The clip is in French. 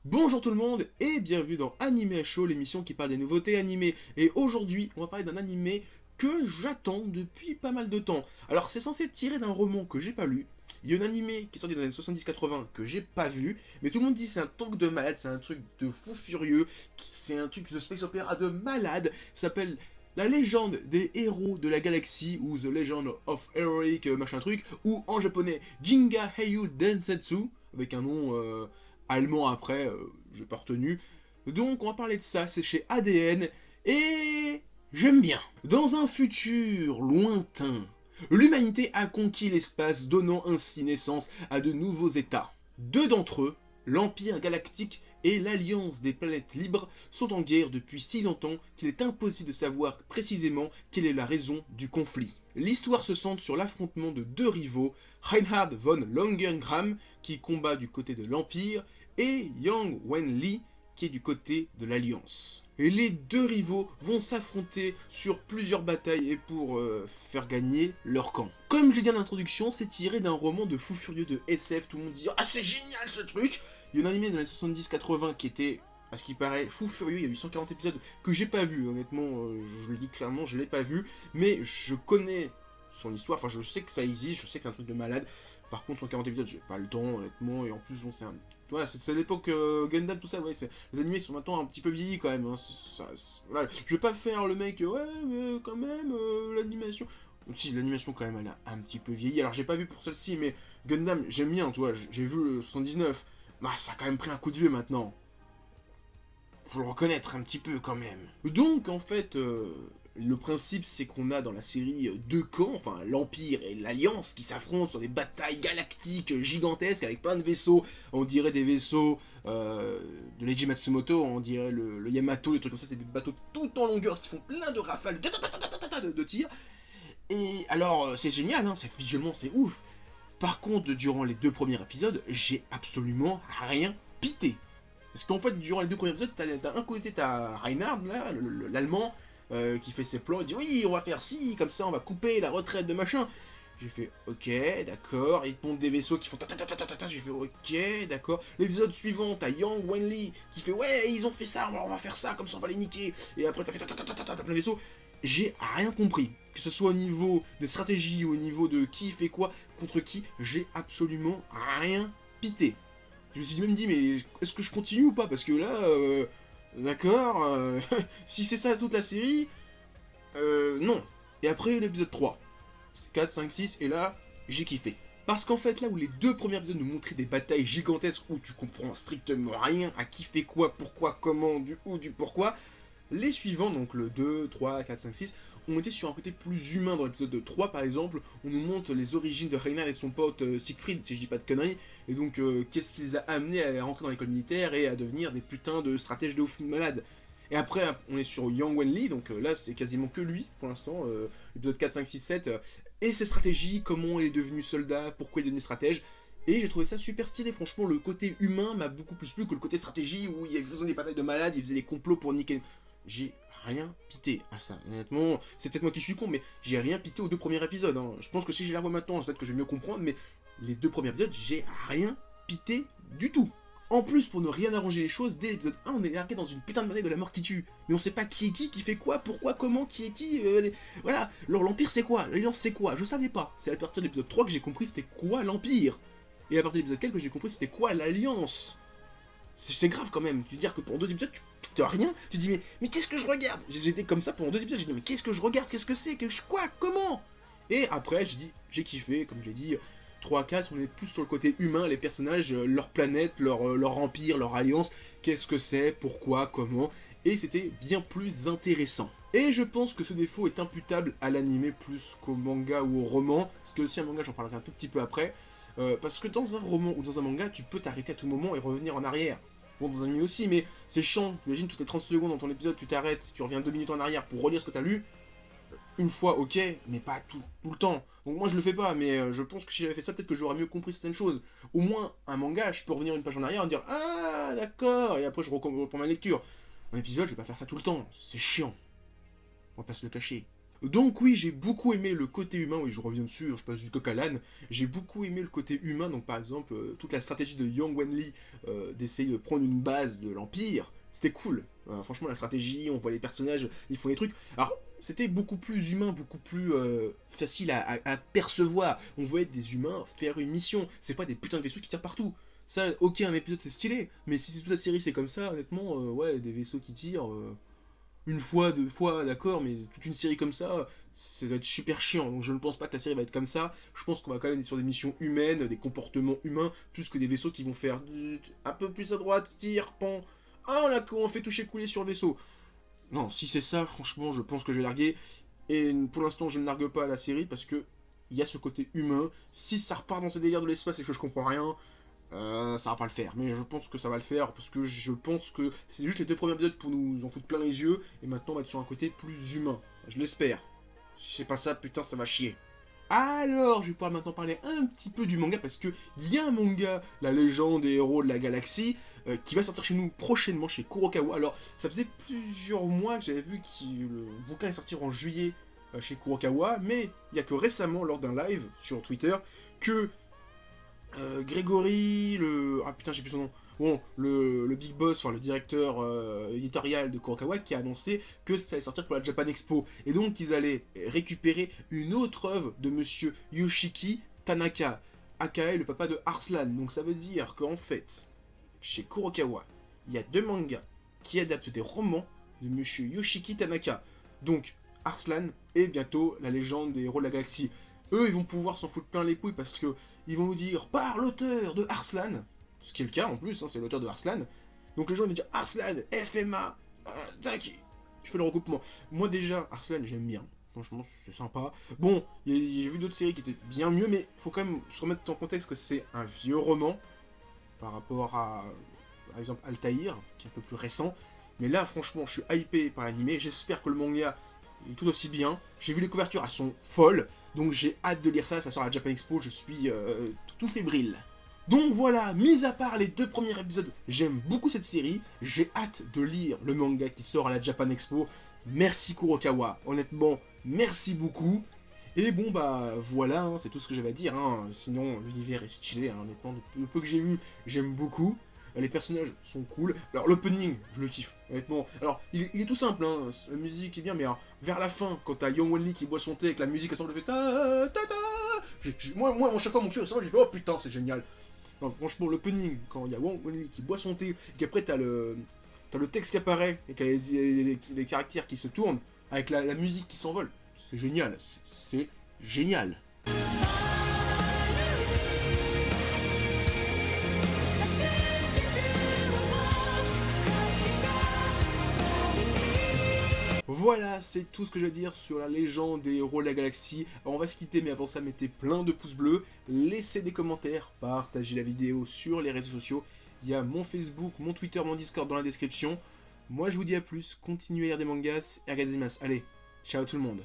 Bonjour tout le monde et bienvenue dans Anime Show, l'émission qui parle des nouveautés animées. Et aujourd'hui, on va parler d'un animé que j'attends depuis pas mal de temps. Alors c'est censé être tiré d'un roman que j'ai pas lu. Il y a un animé qui est sorti dans les années 70-80 que j'ai pas vu, mais tout le monde dit c'est un truc de malade, c'est un truc de fou furieux, c'est un truc de space opéra de malade. Ça s'appelle La légende des héros de la galaxie, ou The Legend of Heroic machin truc, ou en japonais Ginga Heiyu Densetsu, avec un nom allemand après, j'ai pas retenu. Donc on va parler de ça, c'est chez ADN, et j'aime bien. Dans un futur lointain, l'humanité a conquis l'espace, donnant ainsi naissance à de nouveaux états. Deux d'entre eux, l'Empire Galactique et l'Alliance des Planètes Libres, sont en guerre depuis si longtemps qu'il est impossible de savoir précisément quelle est la raison du conflit. L'histoire se centre sur l'affrontement de deux rivaux, Reinhard von Longengram, qui combat du côté de l'Empire, et Yang Wenli, qui est du côté de l'Alliance. Et les deux rivaux vont s'affronter sur plusieurs batailles et pour faire gagner leur camp. Comme je l'ai dit en introduction, c'est tiré d'un roman de fou furieux de SF, tout le monde dit « Ah c'est génial ce truc !» Il y a un animé dans les 70-80 qui était, à ce qui paraît, fou furieux, il y a eu 140 épisodes que j'ai pas vu, honnêtement, je le dis clairement, je l'ai pas vu, mais je connais son histoire, enfin je sais que ça existe, je sais que c'est un truc de malade. Par contre 140 épisodes, j'ai pas le temps honnêtement, et en plus bon c'est un... Voilà, c'est l'époque Gundam, tout ça, ouais, les animés sont maintenant un petit peu vieillis quand même, hein, voilà. Je vais pas faire le mec, ouais, mais quand même, l'animation... Si, l'animation quand même, elle a un petit peu vieilli, alors j'ai pas vu pour celle-ci, mais Gundam, j'aime bien, tu vois, j'ai vu le 79, bah ça a quand même pris un coup de vieux maintenant. Faut le reconnaître un petit peu quand même. Donc en fait, le principe c'est qu'on a dans la série deux camps, enfin l'Empire et l'Alliance qui s'affrontent sur des batailles galactiques gigantesques avec plein de vaisseaux. On dirait des vaisseaux de Leiji Matsumoto, on dirait le Yamato, les trucs comme ça, c'est des bateaux tout en longueur qui font plein de rafales de tirs. Et alors c'est génial, hein, visuellement c'est ouf. Par contre, durant les deux premiers épisodes, j'ai absolument rien pité. Parce qu'en fait, durant les deux premiers épisodes, t'as un côté, t'as Reinhard, là, l'allemand, qui fait ses plans, il dit oui, on va faire ci, comme ça, on va couper la retraite de machin. J'ai fait ok, d'accord, ils pondent des vaisseaux qui font ta ta ta ta ta ta, j'ai fait ok, d'accord. L'épisode suivant, t'as Yang Wenli qui fait ouais, ils ont fait ça, on va faire ça, comme ça on va les niquer. Et après, t'as fait ta ta ta ta ta ta, plein de vaisseaux. J'ai rien compris. Que ce soit au niveau des stratégies ou au niveau de qui fait quoi contre qui, j'ai absolument rien pité. Je me suis même dit, mais est-ce que je continue ou pas? Parce que là, d'accord, si c'est ça toute la série, non. Et après l'épisode 3, c'est 4, 5, 6, et là, j'ai kiffé. Parce qu'en fait, là où les deux premiers épisodes nous montraient des batailles gigantesques où tu comprends strictement rien à qui fait quoi, pourquoi, comment, du où, du pourquoi, les suivants, donc le 2, 3, 4, 5, 6, ont été sur un côté plus humain. Dans l'épisode 3, par exemple, on nous montre les origines de Reinhard et son pote Siegfried, si je dis pas de conneries, et donc qu'est-ce qui les a amenés à rentrer dans l'école militaire et à devenir des putains de stratèges de ouf malades. Et après, on est sur Yang Wenli, donc là, c'est quasiment que lui, pour l'instant, l'épisode 4, 5, 6, 7, et ses stratégies, comment il est devenu soldat, pourquoi il est devenu stratège. Et j'ai trouvé ça super stylé, franchement, le côté humain m'a beaucoup plus plu que le côté stratégie, où il faisait des batailles de malades, il faisait des complots pour niquer... J'ai rien pité à ça. Honnêtement, c'est peut-être moi qui suis con, mais j'ai rien pité aux deux premiers épisodes. Hein. Je pense que si je la revois maintenant, peut-être que je vais mieux comprendre, mais les deux premiers épisodes, j'ai rien pité du tout. En plus, pour ne rien arranger les choses, dès l'épisode 1, on est largué dans une putain de bataille de la mort qui tue. Mais on sait pas qui est qui fait quoi, pourquoi, comment, qui est qui, voilà. Alors l'Empire c'est quoi, l'Alliance c'est quoi, je savais pas. C'est à partir de l'épisode 3 que j'ai compris c'était quoi l'Empire. Et à partir de l'épisode 4 que j'ai compris c'était quoi l'Alliance. C'est grave quand même, tu dis que pour deux épisodes, tu n'as rien, tu te dis mais qu'est-ce que je regarde? J'étais comme ça pendant deux épisodes, j'ai dit mais qu'est-ce que je regarde, qu'est-ce que c'est, quoi, comment? Et après j'ai dit, j'ai kiffé, comme je l'ai dit, 3 4, on est plus sur le côté humain, les personnages, leur planète, leur empire, leur alliance, qu'est-ce que c'est, pourquoi, comment, et c'était bien plus intéressant. Et je pense que ce défaut est imputable à l'anime plus qu'au manga ou au roman, parce que aussi un manga j'en parlerai un tout petit peu après, parce que dans un roman ou dans un manga, tu peux t'arrêter à tout moment et revenir en arrière. Bon, dans un anime aussi, mais c'est chiant. Imagine, toutes les 30 secondes dans ton épisode, tu t'arrêtes, tu reviens 2 minutes en arrière pour relire ce que t'as lu. Une fois, ok, mais pas tout le temps. Donc moi, je le fais pas, mais je pense que si j'avais fait ça, peut-être que j'aurais mieux compris certaines choses. Au moins, un manga, je peux revenir une page en arrière et dire « Ah, d'accord !» Et après, je reprends ma lecture. Un épisode, je vais pas faire ça tout le temps. C'est chiant. On va pas se le cacher. Donc oui, j'ai beaucoup aimé le côté humain, oui je reviens dessus, je passe du coq à l'âne, j'ai beaucoup aimé le côté humain, donc par exemple, toute la stratégie de Yang Wenli, d'essayer de prendre une base de l'Empire, c'était cool. Franchement la stratégie, on voit les personnages, ils font des trucs. Alors, c'était beaucoup plus humain, beaucoup plus facile à percevoir. On voyait des humains faire une mission, c'est pas des putains de vaisseaux qui tirent partout. Ça, ok, un épisode c'est stylé, mais si c'est toute la série c'est comme ça, honnêtement, ouais, des vaisseaux qui tirent... une fois, deux fois, d'accord, mais toute une série comme ça va être super chiant. Donc je ne pense pas que la série va être comme ça. Je pense qu'on va quand même être sur des missions humaines, des comportements humains, plus que des vaisseaux qui vont faire un peu plus à droite, tir, pan. Ah, on fait toucher couler sur le vaisseau. Non, si c'est ça, franchement, je pense que je vais larguer. Et pour l'instant, je ne largue pas la série parce que il y a ce côté humain. Si ça repart dans ces délires de l'espace et que je comprends rien, ça va pas le faire, mais je pense que ça va le faire, parce que je pense que c'est juste les 2 premiers épisodes pour nous en foutre plein les yeux, et maintenant on va être sur un côté plus humain. Je l'espère. Si c'est pas ça, putain, ça va chier. Alors, je vais pouvoir maintenant parler un petit peu du manga, parce que il y a un manga, La légende des héros de la galaxie, qui va sortir chez nous prochainement, chez Kurokawa. Alors, ça faisait plusieurs mois que j'avais vu que le bouquin est sorti en juillet chez Kurokawa, mais il y a que récemment, lors d'un live sur Twitter, que Grégory, ah putain, j'ai plus son nom. Bon, le big boss, enfin le directeur éditorial de Kurokawa, qui a annoncé que ça allait sortir pour la Japan Expo. Et donc, ils allaient récupérer une autre œuvre de monsieur Yoshiki Tanaka, aka le papa de Arslan. Donc, ça veut dire qu'en fait, chez Kurokawa, il y a 2 mangas qui adaptent des romans de monsieur Yoshiki Tanaka. Donc, Arslan et bientôt la légende des héros de la galaxie. Eux, ils vont pouvoir s'en foutre plein les couilles parce que ils vont nous dire par l'auteur de Arslan, ce qui est le cas en plus, hein, c'est l'auteur de Arslan. Donc les gens vont dire Arslan, FMA, tac, je fais le recoupement. Moi déjà, Arslan, j'aime bien. Franchement, c'est sympa. Bon, j'ai vu d'autres séries qui étaient bien mieux, mais faut quand même se remettre en contexte que c'est un vieux roman par rapport à, par exemple, Altaïr, qui est un peu plus récent. Mais là, franchement, je suis hypé par l'animé. J'espère que le manga est tout aussi bien. J'ai vu les couvertures, elles sont folles. Donc j'ai hâte de lire ça. Ça sort à la Japan Expo. Je suis tout fébrile. Donc voilà, mis à part les 2 premiers épisodes, j'aime beaucoup cette série. J'ai hâte de lire le manga qui sort à la Japan Expo. Merci Kurokawa. Honnêtement, merci beaucoup. Et bon bah voilà, hein, c'est tout ce que j'avais à dire, hein. Sinon l'univers est stylé, hein, honnêtement, le peu que j'ai vu, j'aime beaucoup. Les personnages sont cool. Alors l'opening, je le kiffe, honnêtement. Alors il est tout simple, hein, la musique est bien, mais alors, vers la fin, quand t'as Young Wenli qui boit son thé avec la musique, elle semble fait ta ta ta. Moi, chaque fois mon cœur, j'ai fait oh putain, c'est génial. Non, franchement, l'opening, quand il y a Young Wenli qui boit son thé, et qu'après t'as le texte qui apparaît, et qu'il y a les caractères qui se tournent, avec la musique qui s'envole. C'est génial, c'est génial. Voilà, c'est tout ce que je vais dire sur la légende des héros de la galaxie. Alors, on va se quitter, mais avant ça, mettez plein de pouces bleus, laissez des commentaires, partagez la vidéo sur les réseaux sociaux. Il y a mon Facebook, mon Twitter, mon Discord dans la description. Moi, je vous dis à plus, continuez à lire des mangas et à regarder des masses. Allez, ciao tout le monde.